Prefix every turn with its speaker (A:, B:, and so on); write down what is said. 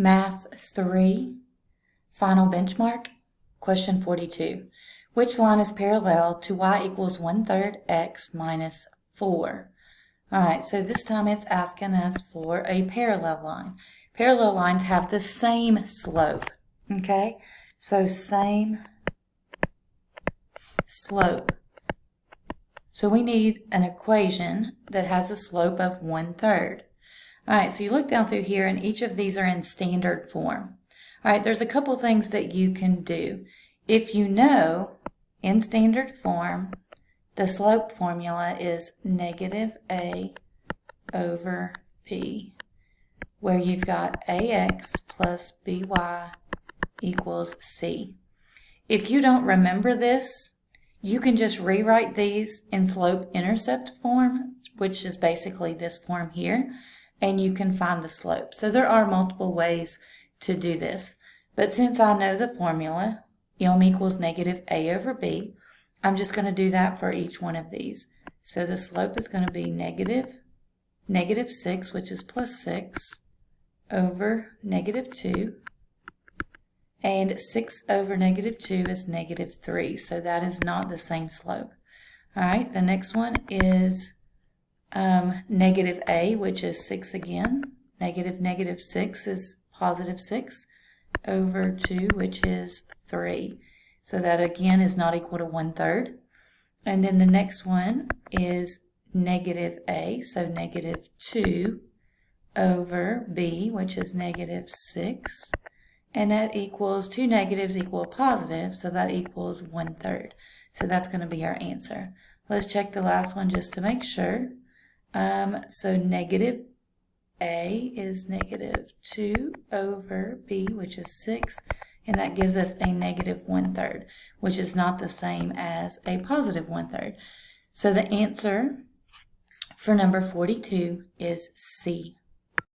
A: Math 3, final benchmark, question 42. Which line is parallel to y equals 1/3 x minus 4? All right, so this time it's asking us for a parallel line. Parallel lines have the same slope, okay? So same slope. So we need an equation that has a slope of 1/3. All right, so you look down through here and each of these are in standard form. All right, there's a couple things that you can do. If you know in standard form, the slope formula is -a over b, where you've got ax plus by equals c. If you don't remember this, you can just rewrite these in slope-intercept form, which is basically this form here, and you can find the slope. So there are multiple ways to do this. But since I know the formula, m equals -a over b, I'm just going to do that for each one of these. So the slope is going to be -6, which is +6, over -2. And 6 over -2 is -3. So that is not the same slope. All right, the next one is -a, which is 6 again. -6 is +6 over 2, which is 3. So that again is not equal to 1/3. And then the next one is -a, so -2 over b, which is -6. And that equals, two negatives equal a positive, so that equals 1/3. So that's going to be our answer. Let's check the last one just to make sure. So -a is -2 over b, which is 6, and that gives us a -1/3, which is not the same as a +1/3. So the answer for number 42 is C.